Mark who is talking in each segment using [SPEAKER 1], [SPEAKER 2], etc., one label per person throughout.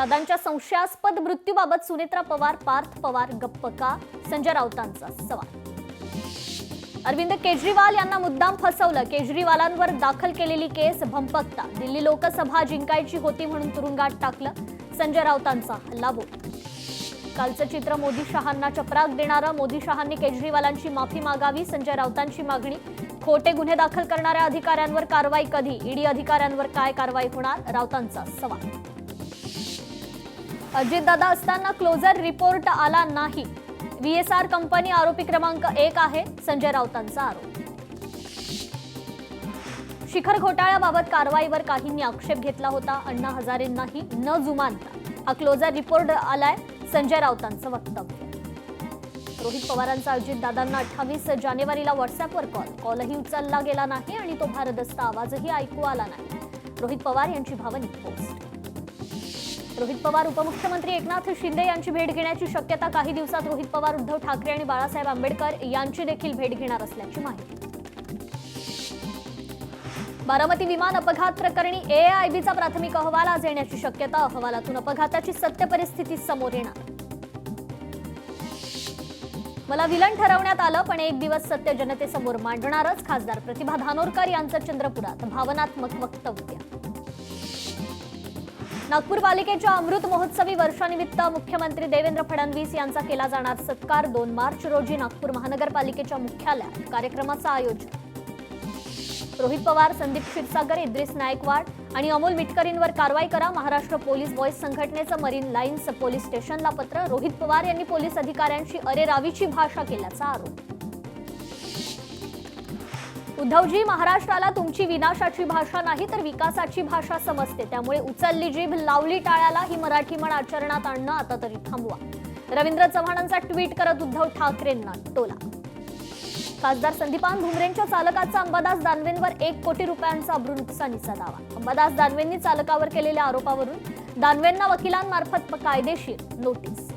[SPEAKER 1] दादांच्या संशयास्पद मृत्यूबाबत सुनेत्रा पवार, पार्थ पवार गप्प का? संजय राऊतांचा सवाल. अरविंद केजरीवाल यांना मुद्दाम फसवलं, केजरीवालांवर दाखल केलेली केस भंपकता. दिल्ली लोकसभा जिंकायची होती म्हणून तुरुंगात टाकलं, संजय राऊतांचा हल्लाबोल. कालचं चित्र मोदी शहांना चपराक देणारं, मोदी शहांनी केजरीवालांची माफी मागावी, संजय राऊतांची मागणी. खोटे गुन्हे दाखल करणाऱ्या अधिकाऱ्यांवर कारवाई कधी? ईडी अधिकाऱ्यांवर काय कारवाई होणार? राऊतांचा सवाल. अजितदादा असताना क्लोजर रिपोर्ट आला नाही, व्हीएसआर कंपनी आरोपी क्रमांक 1 आहे, संजय राऊतांचा आरोप. शिखर घोटाळ्याबाबत कारवाईवर काहींनी आक्षेप घेतला होता, अण्णा हजारेंनाही न जुमानता हा क्लोजर रिपोर्ट आलाय, संजय राऊतांचं वक्तव्य. रोहित पवारांचा अजितदादांना 28 जानेवारीला व्हॉट्सअपवर कॉलही उचलला गेला नाही आणि तो भारदस्त आवाजही ऐकू आला नाही. रोहित पवार यांची भावनिक पोस्ट. रोहित पवार उपमुख्यमंत्री एकनाथ शिंदे यांची भेट घेण्याची शक्यता. काही दिवसात रोहित पवार उद्धव ठाकरे आणि बाळासाहेब आंबेडकर यांची देखील भेट घेणार असल्याची माहिती. बारामती विमान अपघात प्रकरणी एआयबीचा प्राथमिक अहवाल आज येण्याची शक्यता. अहवालातून अपघाताची सत्य परिस्थिती समोर येणार. मला विलन ठरवण्यात आलं, पण एक दिवस सत्य जनतेसमोर मांडणारच, खासदार प्रतिभा धानोरकर यांचं चंद्रपुरात भावनात्मक वक्तव्य. नागपूर पालिकेच्या अमृत महोत्सवी वर्षानिमित्त मुख्यमंत्री देवेंद्र फडणवीस यांचा केला जाणार सत्कार. 2 मार्च रोजी नागपूर महानगरपालिकेच्या मुख्यालयात कार्यक्रमाचं आयोजन. रोहित पवार, संदीप क्षीरसागर, इद्रिस नायकवाड आणि अमोल मिटकरींवर कारवाई करा. महाराष्ट्र पोलीस बॉयज संघटनेचं मरीन लाईन्स पोलीस स्टेशनला पत्र. रोहित पवार यांनी पोलीस अधिकाऱ्यांशी अरेरावीची भाषा केल्याचा आरोप. उद्धवजी, महाराष्ट्राला तुमची विनाशाची भाषा नाही तर विकासाची भाषा समजते, त्यामुळे उचलली जीभ लावली टाळ्याला ही मराठी म्हण आचरणात आणणं आता तरी थांबवा. रवींद्र चव्हाणांचा ट्विट करत उद्धव ठाकरेंना टोला. खासदार संदीपान भुमरेंच्या चालकाचा अंबादास दानवेंवर 1 कोटी रुपयांचा अब्रू नुकसानीचा दावा. अंबादास दानवेंनी चालकावर केलेल्या आरोपावरून दानवेंना वकिलांमार्फत कायदेशीर नोटीस.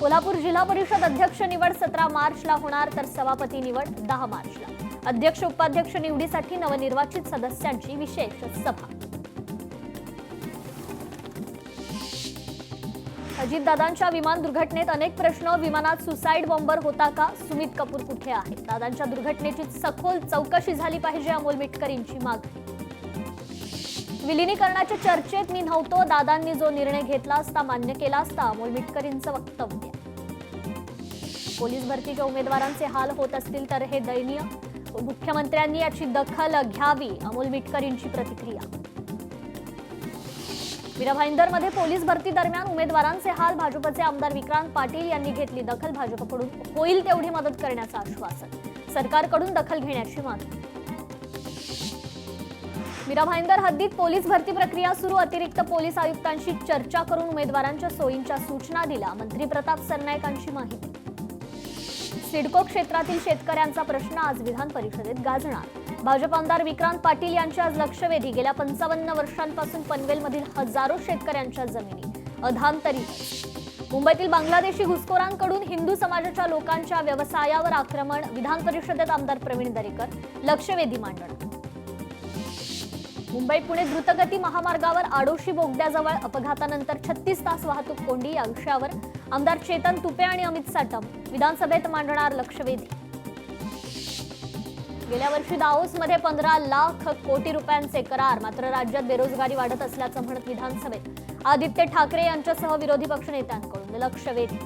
[SPEAKER 1] कोल्हापूर जिल्हा परिषद अध्यक्ष निवड 17 मार्चला होणार, तर सभापती निवड 10 मार्चला. अध्यक्ष उपाध्यक्ष निवडीसाठी नवनिर्वाचित सदस्यांची विशेष सभा. अजितदादांच्या विमान दुर्घटनेत अनेक प्रश्न. विमानात सुसाईड बॉम्बर होता का? सुमित कपूर कुठे आहे? दादांच्या दुर्घटनेची सखोल चौकशी झाली पाहिजे, अमोल मिटकरींची मागणी. विलिनीकरणाच्या चर्चेत मी नव्हतो, दादांनी जो निर्णय घेतला असता मान्य केला असता, अमोल मिटकरींचं वक्तव्य. पोलीस भरतीच्या उमेदवारांचे हाल होत असतील तर हे दयनीय, मुख्यमंत्र्यांनी याची दखल घ्यावी, अमोल मिटकरींची प्रतिक्रिया. मीरा भाईंदरमध्ये पोलीस भरती दरम्यान उमेदवारांचे हाल. भाजपचे आमदार विक्रांत पाटील यांनी घेतली दखल. भाजपकडून होईल तेवढी मदत करण्याचं आश्वासन. सरकारकडून दखल घेण्याची मागणी. मीरा भाईंदर हद्दीत पोलीस भरती प्रक्रिया सुरू. अतिरिक्त पोलीस आयुक्तांशी चर्चा करून उमेदवारांच्या सोयींच्या सूचना दिल्या. मंत्री प्रताप सरनाईकांची माहिती. सिडको क्षेत्रातील शेतकऱ्यांचा प्रश्न आज विधान परिषदेत गाजणार. भाजप आमदार विक्रांत पाटील यांची आज लक्षवेधी. गेल्या 55 वर्षांपासून पनवेलमधील हजारो शेतकऱ्यांच्या जमिनी अधांतरी. मुंबईतील बांगलादेशी घुसखोरांकडून हिंदू समाजाच्या लोकांच्या व्यवसायावर आक्रमण. विधान परिषदेत आमदार प्रवीण दरेकर लक्षवेधी मांडणार. मुंबई पुणे द्रुतगती महामार्गावर आडोशी बोगद्याजवळ अपघातानंतर 36 तास वाहतूक कोंडी. या विषयावर आमदार चेतन तुपे आणि अमित साटम विधानसभेत मांडणार लक्षवेधी. गेल्या वर्षी दाओसमध्ये 15 लाख कोटी रुपयांचे करार. मात्र राज्यात बेरोजगारी वाढत असल्याचं म्हणत विधानसभेत आदित्य ठाकरे यांच्यासह विरोधी पक्षनेत्यांकडून लक्षवेधी.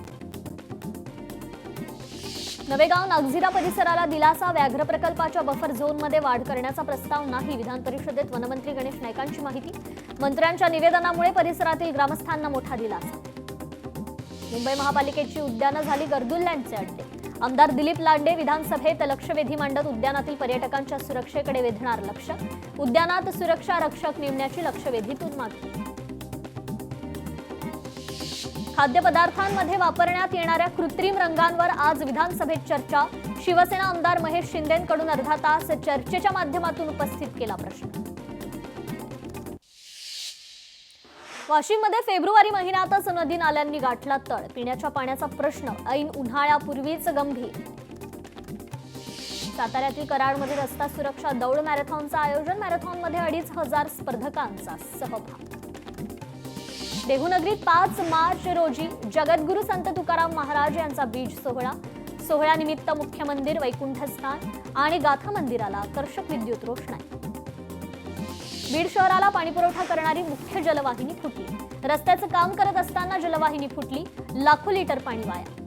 [SPEAKER 1] नवेगाव नागझिरा परिसराला दिलासा. व्याघ्र प्रकल्पाच्या बफर झोनमध्ये वाढ करण्याचा प्रस्ताव नाही. विधान परिषदेत वनमंत्री गणेश नाईकांची माहिती. मंत्र्यांच्या निवेदनामुळे परिसरातील ग्रामस्थांना मोठा दिलासा. मुंबई महापालिकेची उद्यानं झाली गर्दुल्ल्यांचे अड्डे. आमदार दिलीप लांडे विधानसभेत लक्षवेधी मांडत उद्यानातील पर्यटकांच्या सुरक्षेकडे वेधणार लक्ष. उद्यानात सुरक्षा रक्षक नेमण्याची लक्षवेधीतून मागणी. खाद्यपदार्थांमध्ये वापरण्यात येणाऱ्या कृत्रिम रंगांवर आज विधानसभेत चर्चा. शिवसेना आमदार महेश शिंदेंकडून अर्धा तास चर्चेच्या माध्यमातून उपस्थित केला प्रश्न. वाशिममध्ये फेब्रुवारी महिन्यातच नदी नाल्यांनी गाठला तळ. पिण्याच्या पाण्याचा प्रश्न ऐन उन्हाळ्यापूर्वीच गंभीर. साताऱ्यातील कराडमध्ये रस्ता सुरक्षा दौड मॅरेथॉनचं आयोजन. मॅरेथॉनमध्ये 2500 स्पर्धकांचा सहभाग. देहूनगरीत 5 मार्च रोजी जगद्गुरू संत तुकाराम महाराज यांचा बीज सोहळा. सोहळ्यानिमित्त मुख्य मंदिर, वैकुंठ स्थान आणि गाथा मंदिराला आकर्षक विद्युत रोषणाई. बीड शहराला पाणीपुरवठा करणारी मुख्य जलवाहिनी फुटली. रस्त्याचं काम करत असताना जलवाहिनी फुटली, लाखो लिटर पाणी वाया.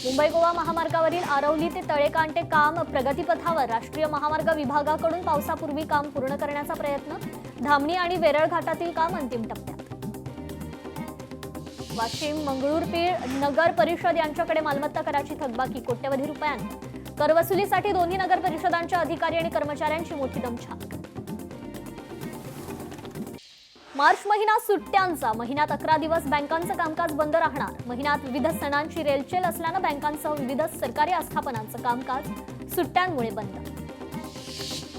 [SPEAKER 1] मुंबई गोवा महामार्गावरील आरवली ते तळेकांटे काम प्रगतीपथावर. राष्ट्रीय महामार्ग विभागाकडून पावसापूर्वी काम पूर्ण करण्याचा प्रयत्न. धामणी आणि वेरळ घाटातील काम अंतिम टप्प्यात. वाशिम मंगळूरपीर नगर परिषद यांच्याकडे मालमत्ता कराची थकबाकी कोट्यवधी रुपयांवर. करवसुलीसाठी दोन्ही नगर परिषदांच्या अधिकारी आणि कर्मचाऱ्यांची मोठी दमछाक. मार्च महिना सुट्ट्यांचा. महिन्यात 11 दिवस बँकांचं कामकाज बंद राहणार. महिन्यात विविध सणांची रेलचेल असल्यानं बँकांसह विविध सरकारी आस्थापनांचं कामकाज सुट्ट्यांमुळे बंद.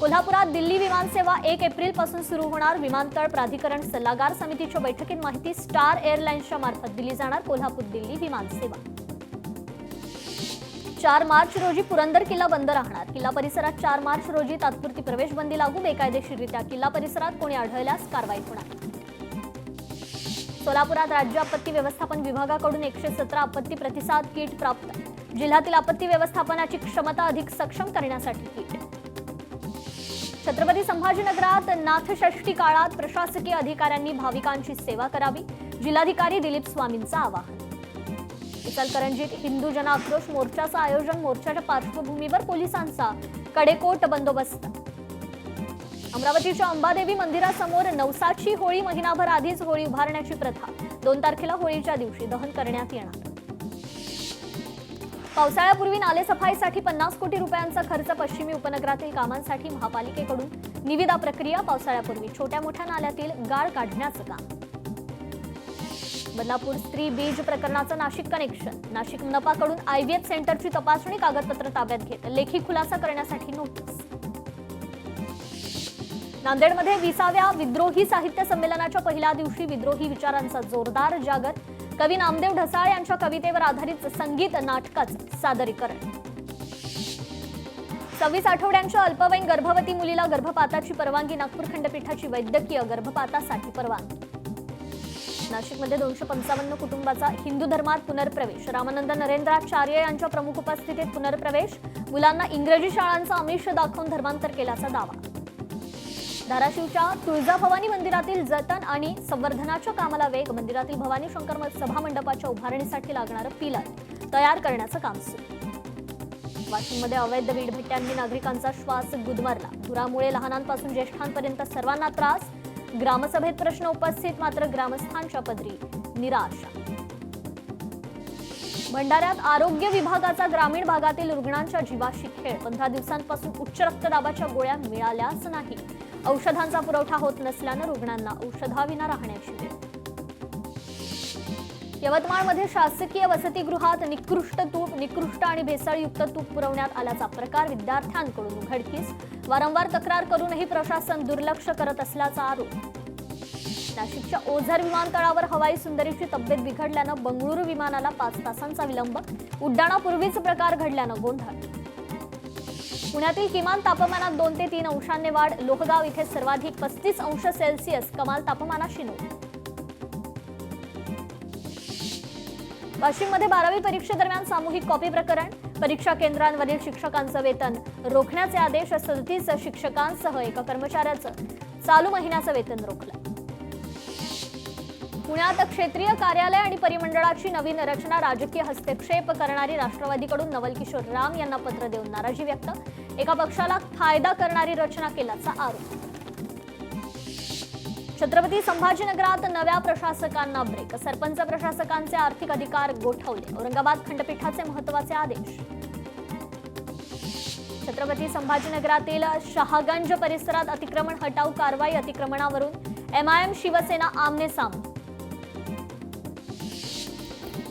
[SPEAKER 1] कोल्हापुरात दिल्ली विमानसेवा 1 एप्रिलपासून सुरू होणार. विमानतळ प्राधिकरण सल्लागार समितीच्या बैठकीत माहिती. स्टार एअरलाइन्सच्या मार्फत दिली जाणार कोल्हापूर दिल्ली विमानसेवा. 4 मार्च रोजी पुरंदर किल्ला बंद राहणार. किल्ला परिसरात 4 मार्च रोजी तात्पुरती प्रवेशबंदी लागू. बेकायदेशीररित्या किल्ला परिसरात कोणी आढळल्यास कारवाई होणार. सोलापुरात राज्य आपत्ती व्यवस्थापन विभागाकडून 117 आपत्ती प्रतिसाद किट प्राप्त. जिल्ह्यातील आपत्ती व्यवस्थापनाची क्षमता अधिक सक्षम करण्यासाठी किट. छत्रपती संभाजीनगरात नाथषष्ठी काळात प्रशासकीय अधिकाऱ्यांनी भाविकांची सेवा करावी. जिल्हाधिकारी दिलीप स्वामींचं आवाहन. इचलकरंजीत हिंदू जन आक्रोश मोर्चाचं आयोजन. मोर्चाच्या पार्श्वभूमीवर पोलिसांचा कडेकोट बंदोबस्त. अमरावतीच्या अंबादेवी मंदिरासमोर नवसाची होळी. महिनाभर आधीच होळी उभारण्याची प्रथा. 2 तारखेला होळीच्या दिवशी दहन करण्यात येणार. पावसाळ्यापूर्वी नालेसफाईसाठी 50 कोटी रुपयांचा खर्च. पश्चिमी उपनगरातील कामांसाठी महापालिकेकडून निविदा प्रक्रिया. पावसाळ्यापूर्वी छोट्या मोठ्या नाल्यातील गाळ काढण्याचं काम. बदलापूर स्त्री बीज प्रकरणाचं नाशिक कनेक्शन. नाशिक मनपाकडून IVF सेंटरची तपासणी. कागदपत्र ताब्यात घेत लेखी खुलासा करण्यासाठी नोटीस. नांदेडमध्ये 20व्या विद्रोही साहित्य संमेलनाच्या पहिल्या दिवशी विद्रोही विचारांचा जोरदार जागर. कवी नामदेव ढसाळ यांच्या कवितेवर आधारित संगीत नाटकाचं सादरीकरण. 26 आठवड्यांच्या अल्पवयीन गर्भवती मुलीला गर्भपाताची परवानगी. नागपूर खंडपीठाची वैद्यकीय गर्भपातासाठी परवानगी. नाशिकमध्ये 255 कुटुंबाचा हिंदू धर्मात पुनर्प्रवेश. रामानंद नरेंद्राचार्य यांच्या प्रमुख उपस्थितीत पुनर्प्रवेश. मुलांना इंग्रजी शाळांचा आमिष दाखवून धर्मांतर केल्याचा दावा. धाराशिवच्या तुळजाभवानी मंदिरातील जतन आणि संवर्धनाच्या कामाला वेग. मंदिरातील भवानी शंकर सभा मंडपाच्या उभारणीसाठी लागणारं पिलर तयार करण्याचं काम सुरू. वाशिममध्ये अवैध वीटभट्ट्यांनी नागरिकांचा श्वास गुदमरला. धुरामुळे लहानांपासून ज्येष्ठांपर्यंत सर्वांना त्रास. ग्रामसभेत प्रश्न उपस्थित, मात्र ग्रामस्थांच्या पदरी निराशा. भंडाऱ्यात आरोग्य विभागाचा ग्रामीण भागातील रुग्णांच्या जीवाशी खेळ. 15 दिवसांपासून उच्च रक्तदाबाच्या गोळ्या मिळाल्याच नाही. औषधांचा पुरवठा होत नसल्यानं रुग्णांना औषधाविना राहण्याची वेळ. यवतमाळमध्ये शासकीय वसतिगृहात निकृष्ट आणि भेसळयुक्त तूप पुरवण्यात आल्याचा प्रकार. विद्यार्थ्यांकडून उघडकीस. वारंवार तक्रार करूनही प्रशासन दुर्लक्ष करत असल्याचा आरोप. नाशिकच्या ओझर विमानतळावर हवाई सुंदरीची तब्येत बिघडल्यानं बंगळुरू विमानाला 5 तासांचा विलंब. उड्डाणापूर्वीच प्रकार घडल्यानं गोंधळ. पुण्यातील किमान तापमानात 2 ते 3 अंशांनी वाढ. लोहगाव इथे सर्वाधिक 35 अंश सेल्सिअस कमाल तापमानाची नोंद. वाशिममध्ये 12वी परीक्षेदरम्यान सामूहिक कॉपी प्रकरण. परीक्षा केंद्रांवरील शिक्षकांचं वेतन रोखण्याचे आदेश. 37 शिक्षकांसह एका कर्मचाऱ्याचं चालू महिन्याचं वेतन रोखलं. पुण्यात क्षेत्रीय कार्यालय आणि परिमंडळाची नवीन रचना. राजकीय हस्तक्षेप करणारी राष्ट्रवादीकडून नवल किशोर राम यांना पत्र देऊन नाराजी व्यक्त. एका पक्षाला फायदा करणारी रचना केल्याचा आरोप. छत्रपती संभाजीनगरात नव्या प्रशासकांना ब्रेक. सरपंच प्रशासकांचे आर्थिक अधिकार गोठवले. औरंगाबाद खंडपीठाचे महत्त्वाचे आदेश. छत्रपती संभाजीनगरातील शहागंज परिसरात अतिक्रमण हटाव कारवाई. अतिक्रमणावरून MIM शिवसेना आमने सामने.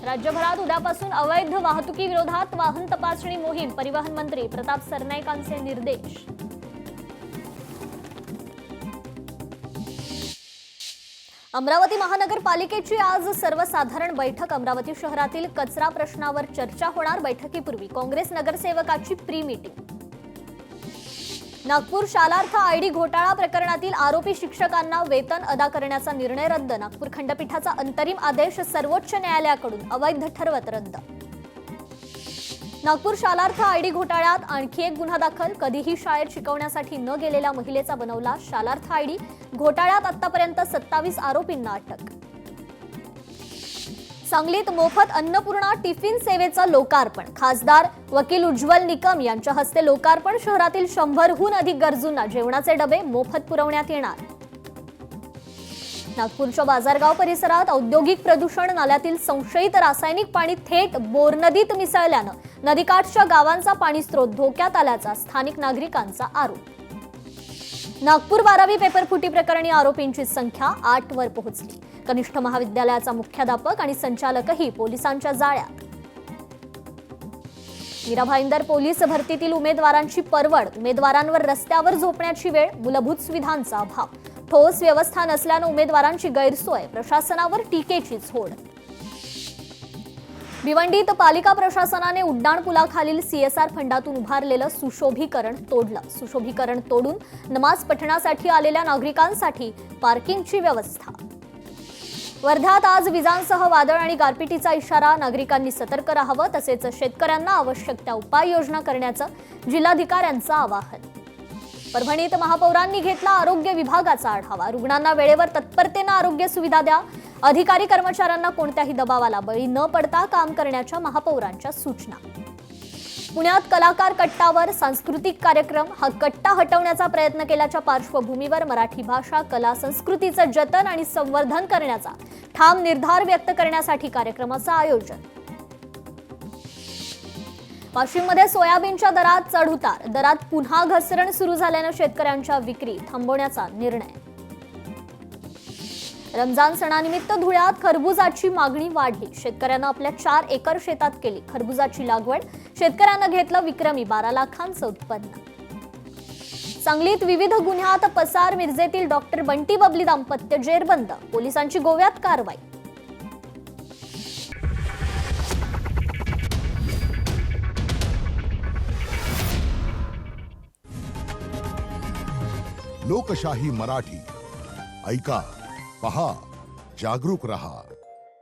[SPEAKER 1] राज्यभरात उद्यापासून अवैध वाहतुकीविरोधात वाहन तपासणी मोहीम. परिवहन मंत्री प्रताप सरनाईकांचे निर्देश. अमरावती महानगरपालिकेची आज सर्वसाधारण बैठक. अमरावती शहरातील कचरा प्रश्नावर चर्चा होणार. बैठकीपूर्वी काँग्रेस नगरसेवकाची pre meeting. Nagpur Shalarth ID घोटाळा प्रकरणातील आरोपी शिक्षकांना वेतन अदा करण्याचा निर्णय रद्द. नागपूर खंडपीठाचा अंतरिम आदेश सर्वोच्च न्यायालयाकडून अवैध ठरवत रद्द. नागपूर शालार्थ आयडी घोटाळ्यात आणखी एक गुन्हा दाखल. कधीही शाळेत शिकवण्यासाठी न गेलेल्या महिलेचा बनवला शालार्थ आयडी. घोटाळ्यात आतापर्यंत 27 आरोपींना अटक. सांगलीत मोफत अन्नपूर्णा टिफिन सेवेचं लोकार्पण. खासदार वकील उज्ज्वल निकम यांच्या हस्ते लोकार्पण. शहरातील 100हून अधिक गरजूंना जेवणाचे डबे मोफत पुरवण्यात येणार. नागपूरच्या बाजारगाव परिसरात औद्योगिक प्रदूषण. नाल्यातील संशयित रासायनिक पाणी थेट बोर नदीत मिसळल्यानं नदीकाठच्या गावांचा पाणीस्रोत धोक्यात आल्याचा स्थानिक नागरिकांचा आरोप. नागपूर 12वी पेपरफुटी प्रकरणी आरोपींची संख्या 8 वर पोहोचली. कनिष्ठ महाविद्यालयाचा मुख्याध्यापक आणि संचालकही पोलिसांच्या जाळ्यात. मीरा भाईंदर पोलीस भरतीतील उमेदवारांची परवड. उमेदवारांवर रस्त्यावर झोपण्याची वेळ. मूलभूत सुविधांचा अभाव. ठोस व्यवस्था नसल्यानं उमेदवारांची गैरसोय. प्रशासनावर टीकेची झोड. भिवंडीत पालिका प्रशासनाने उड्डाणपुलाखालील सीएसआर फंडातून उभारलेलं सुशोभीकरण तोडलं. सुशोभीकरण तोडून नमाज पठणासाठी आलेल्या नागरिकांसाठी पार्किंगची व्यवस्था. वर्ध्यात आज विजांसह वादळ आणि गारपिटीचा इशारा. नागरिकांनी सतर्क राहावं. तसेच शेतकऱ्यांना आवश्यक त्या उपाययोजना करण्याचं जिल्हाधिकाऱ्यांचं आवाहन. परभणीत महापौरांनी घेतला आरोग्य विभागाचा आढावा. रुग्णांना वेळेवर तत्परतेनं आरोग्य सुविधा द्या. अधिकारी कर्मचाऱ्यांना कोणत्याही दबावाला बळी न पडता काम करण्याच्या महापौरांच्या सूचना. पुण्यात कलाकार कट्टावर सांस्कृतिक कार्यक्रम. हा कट्टा हटवण्याचा प्रयत्न केल्याच्या पार्श्वभूमीवर मराठी भाषा कला संस्कृतीचं जतन आणि संवर्धन करण्याचा ठाम निर्धार व्यक्त करण्यासाठी कार्यक्रमाचं आयोजन. वाशिममध्ये सोयाबीनच्या दरात चढउतार. दरात पुन्हा घसरण सुरू झाल्यानं शेतकऱ्यांच्या विक्री थांबवण्याचा निर्णय. रमजान सणानिमित्त धुळ्यात खरबुजाची मागणी वाढली. शेतकऱ्यांना आपल्या 4 एकर शेतात केली खरबुजाची लागवड. शेतकऱ्यांना घेतलं विक्रमी 12 लाखांचं उत्पन्न. सांगलीत विविध गुन्ह्यात पसार. मिरजेतील डॉक्टर बंटी बबली दाम्पत्य जेरबंद. पोलिसांची गोव्यात कारवाई.
[SPEAKER 2] लोकशाही मराठी ऐका, पहा, जागरूक रहा.